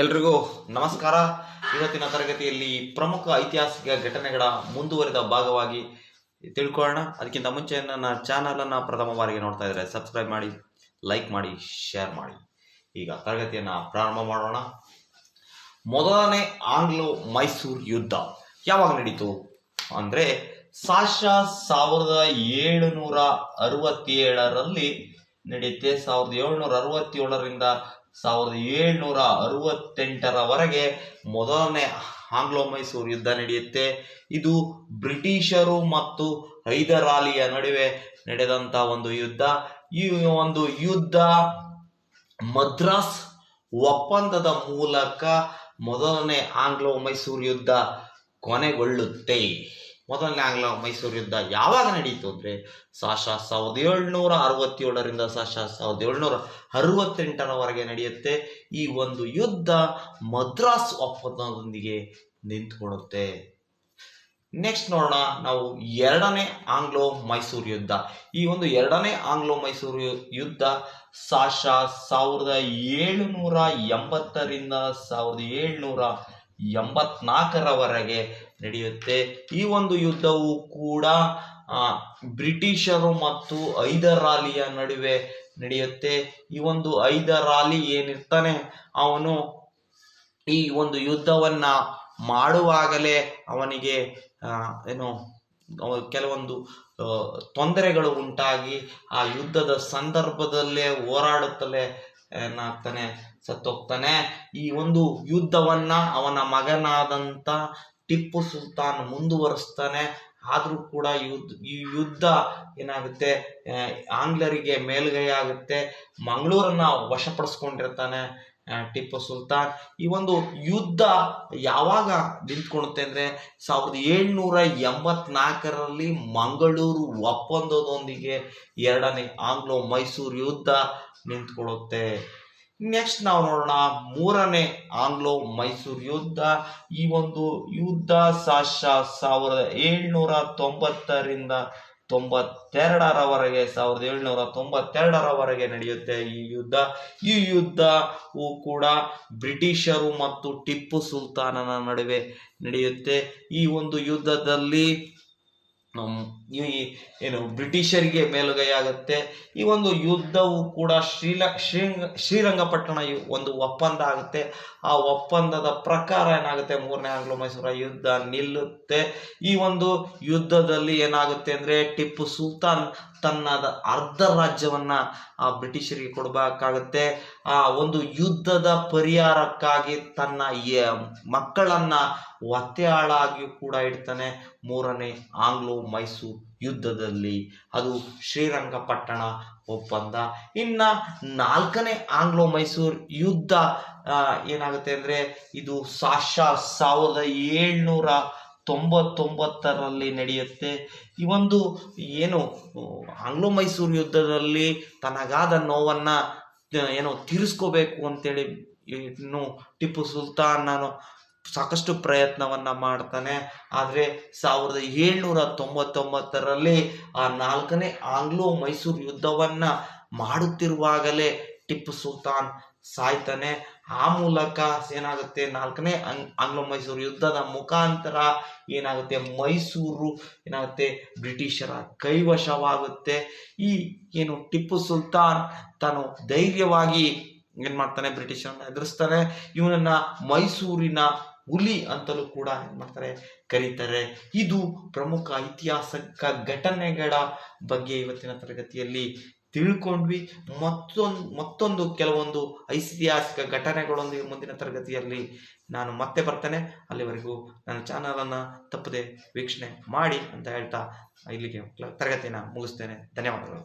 ಎಲ್ರಿಗೂ ನಮಸ್ಕಾರ. ಇವತ್ತಿನ ತರಗತಿಯಲ್ಲಿ ಪ್ರಮುಖ ಐತಿಹಾಸಿಕ ಘಟನೆಗಳ ಮುಂದುವರಿದ ಭಾಗವಾಗಿ ತಿಳ್ಕೊಳ್ಳೋಣ. ಅದಕ್ಕಿಂತ ಮುಂಚೆ ನನ್ನ ಚಾನಲನ್ನು ಪ್ರಥಮ ಬಾರಿಗೆ ನೋಡ್ತಾ ಇದ್ದರೆ ಸಬ್ಸ್ಕ್ರೈಬ್ ಮಾಡಿ, ಲೈಕ್ ಮಾಡಿ, ಶೇರ್ ಮಾಡಿ. ಈಗ ತರಗತಿಯನ್ನು ಪ್ರಾರಂಭ ಮಾಡೋಣ. ಮೊದಲನೇ ಆಂಗ್ಲೋ ಮೈಸೂರು ಯುದ್ಧ ಯಾವಾಗ ನಡೀತು ಅಂದರೆ ಸಾಶ 1767ರಲ್ಲಿ ನಡೆಯುತ್ತೆ. 1767ರಿಂದ 1768ರವರೆಗೆ ಮೊದಲನೇ ಆಂಗ್ಲೋ ಮೈಸೂರು ಯುದ್ಧ ನಡೆಯುತ್ತೆ. ಇದು ಬ್ರಿಟಿಷರು ಮತ್ತು ಹೈದರಾಲಿಯ ನಡುವೆ ನಡೆದಂತ ಒಂದು ಯುದ್ಧ. ಈ ಒಂದು ಯುದ್ಧ ಮದ್ರಾಸ್ ಒಪ್ಪಂದದ ಮೂಲಕ ಮೊದಲನೇ ಆಂಗ್ಲೋ ಮೈಸೂರು ಯುದ್ಧ ಕೊನೆಗೊಳ್ಳುತ್ತೆ. ಮೊದಲನೇ ಆಂಗ್ಲೋ ಮೈಸೂರು ಯುದ್ಧ ಯಾವಾಗ ನಡೀತು ಅಂದರೆ ಸಾಶ 1767ರಿಂದ ಸಾಶ 1768ರವರೆಗೆ ನಡೆಯುತ್ತೆ. ಈ ಒಂದು ಯುದ್ಧ ಮದ್ರಾಸ್ ಒಪ್ಪಂದದೊಂದಿಗೆ ನಿಂತುಕೊಳ್ಳುತ್ತೆ. ನೆಕ್ಸ್ಟ್ ನೋಡೋಣ ನಾವು ಎರಡನೇ ಆಂಗ್ಲೋ ಮೈಸೂರು ಯುದ್ಧ. ಈ ಒಂದು ಎರಡನೇ ಆಂಗ್ಲೋ ಮೈಸೂರು ಯುದ್ಧ ಸಾಶ 1780ರಿಂದ 1784ರವರೆಗೆ ನಡೆಯುತ್ತೆ. ಈ ಒಂದು ಯುದ್ಧವು ಕೂಡ ಬ್ರಿಟಿಷರು ಮತ್ತು ಹೈದರಾಲಿಯ ನಡುವೆ ನಡೆಯುತ್ತೆ. ಈ ಒಂದು ಹೈದರಾಲಿ ಏನಿರ್ತಾನೆ ಅವನು ಈ ಒಂದು ಯುದ್ಧವನ್ನ ಮಾಡುವಾಗಲೇ ಅವನಿಗೆ ಕೆಲವೊಂದು ತೊಂದರೆಗಳು ಉಂಟಾಗಿ ಆ ಯುದ್ಧದ ಸಂದರ್ಭದಲ್ಲೇ ಹೋರಾಡುತ್ತಲೇ ಏನಾಗ್ತಾನೆ, ಸತ್ತೋಗ್ತಾನೆ. ಈ ಒಂದು ಯುದ್ಧವನ್ನ ಅವನ ಮಗನಾದಂತ ಟಿಪ್ಪು ಸುಲ್ತಾನ್ ಮುಂದುವರಿಸ್ತಾನೆ. ಆದ್ರೂ ಕೂಡ ಈ ಯುದ್ಧ ಏನಾಗುತ್ತೆ, ಆಂಗ್ಲರಿಗೆ ಮೇಲುಗೈ ಆಗುತ್ತೆ. ಮಂಗಳೂರನ್ನ ವಶಪಡಿಸ್ಕೊಂಡಿರ್ತಾನೆ ಟಿಪ್ಪು ಸುಲ್ತಾನ್. ಈ ಒಂದು ಯುದ್ಧ ಯಾವಾಗ ನಿಂತ್ಕೊಳ್ಳುತ್ತೆ ಅಂದ್ರೆ 1784ರಲ್ಲಿ ಮಂಗಳೂರು ಒಪ್ಪಂದದೊಂದಿಗೆ ಎರಡನೇ ಆಂಗ್ಲೋ ಮೈಸೂರು ಯುದ್ಧ ನಿಂತ್ಕೊಳ್ಳುತ್ತೆ. ನೆಕ್ಸ್ಟ್ ನಾವು ನೋಡೋಣ ಮೂರನೇ ಆಂಗ್ಲೋ ಮೈಸೂರು ಯುದ್ಧ. ಈ ಒಂದು ಯುದ್ಧ ಸಾಶ 1790ರಿಂದ 1792ರವರೆಗೆ ನಡೆಯುತ್ತೆ. ಈ ಯುದ್ಧವು ಕೂಡ ಬ್ರಿಟಿಷರು ಮತ್ತು ಟಿಪ್ಪು ಸುಲ್ತಾನನ ನಡುವೆ ನಡೆಯುತ್ತೆ. ಈ ಒಂದು ಯುದ್ಧದಲ್ಲಿ ಬ್ರಿಟಿಷರಿಗೆ ಮೇಲುಗೈ ಆಗುತ್ತೆ. ಈ ಒಂದು ಯುದ್ಧವು ಕೂಡ ಶ್ರೀರಂಗಪಟ್ಟಣ ಒಂದು ಒಪ್ಪಂದ ಆಗುತ್ತೆ. ಆ ಒಪ್ಪಂದದ ಪ್ರಕಾರ ಏನಾಗುತ್ತೆ, ಮೂರನೇ ಆಂಗ್ಲೋ ಮೈಸೂರು ಯುದ್ಧ ನಿಲ್ಲುತ್ತೆ. ಈ ಒಂದು ಯುದ್ಧದಲ್ಲಿ ಏನಾಗುತ್ತೆ ಅಂದ್ರೆ ಟಿಪ್ಪು ಸುಲ್ತಾನ್ ತನ್ನ ಅರ್ಧ ರಾಜ್ಯವನ್ನ ಆ ಬ್ರಿಟಿಷರಿಗೆ ಕೊಡಬೇಕಾಗುತ್ತೆ. ಆ ಒಂದು ಯುದ್ಧದ ಪರಿಹಾರಕ್ಕಾಗಿ ತನ್ನ ಮಕ್ಕಳನ್ನ ಒತ್ತೆಯಾಳಾಗಿ ಕೂಡ ಇಡ್ತಾನೆ ಮೂರನೇ ಆಂಗ್ಲೋ ಮೈಸೂರು ಯುದ್ಧದಲ್ಲಿ. ಅದು ಶ್ರೀರಂಗಪಟ್ಟಣ ಒಪ್ಪಂದ. ಇನ್ನ ನಾಲ್ಕನೇ ಆಂಗ್ಲೋ ಮೈಸೂರು ಯುದ್ಧ ಏನಾಗುತ್ತೆ ಅಂದ್ರೆ ಇದು ಸಾಶ 1799ರಲ್ಲಿ ನಡೆಯುತ್ತೆ. ಈ ಒಂದು ಆಂಗ್ಲೋ ಮೈಸೂರು ಯುದ್ಧದಲ್ಲಿ ತನಗಾದ ನೋವನ್ನ ತೀರಿಸ್ಕೋಬೇಕು ಅಂತೇಳಿ ಟಿಪ್ಪು ಸುಲ್ತಾನ್ ಸಾಕಷ್ಟು ಪ್ರಯತ್ನವನ್ನ ಮಾಡ್ತಾನೆ. ಆದ್ರೆ 1799ರಲ್ಲಿ ಆ ನಾಲ್ಕನೇ ಆಂಗ್ಲೋ ಮೈಸೂರು ಯುದ್ಧವನ್ನ ಮಾಡುತ್ತಿರುವಾಗಲೇ ಟಿಪ್ಪು ಸುಲ್ತಾನ್ ಸಾಯ್ತಾನೆ. ಆ ಮೂಲಕ ಏನಾಗುತ್ತೆ, ನಾಲ್ಕನೇ ಆಂಗ್ಲೋ ಮೈಸೂರು ಯುದ್ಧದ ಮುಖಾಂತರ ಏನಾಗುತ್ತೆ, ಮೈಸೂರು ಬ್ರಿಟಿಷರ ಕೈವಶವಾಗುತ್ತೆ. ಈ ಟಿಪ್ಪು ಸುಲ್ತಾನ್ ತಾನು ಧೈರ್ಯವಾಗಿ ಮಾಡ್ತಾನೆ, ಬ್ರಿಟಿಷರನ್ನ ಎದುರಿಸ್ತಾನೆ. ಇವನನ್ನ ಮೈಸೂರಿನ ಹುಲಿ ಅಂತಲೂ ಕೂಡ ಕರೀತಾರೆ. ಇದು ಪ್ರಮುಖ ಐತಿಹಾಸಿಕ ಘಟನೆಗಳ ಬಗ್ಗೆ ಇವತ್ತಿನ ತರಗತಿಯಲ್ಲಿ ತಿಳ್ಕೊಂಡ್ವಿ. ಮತ್ತೊಂದು ಕೆಲವೊಂದು ಐತಿಹಾಸಿಕ ಘಟನೆಗಳೊಂದಿಗೆ ಮುಂದಿನ ತರಗತಿಯಲ್ಲಿ ನಾನು ಮತ್ತೆ ಬರ್ತೇನೆ. ಅಲ್ಲಿವರೆಗೂ ನನ್ನ ಚಾನಲನ್ನು ತಪ್ಪದೆ ವೀಕ್ಷಣೆ ಮಾಡಿ ಅಂತ ಹೇಳ್ತಾ ಇಲ್ಲಿಗೆ ತರಗತಿಯನ್ನು ಮುಗಿಸ್ತೇನೆ. ಧನ್ಯವಾದಗಳು.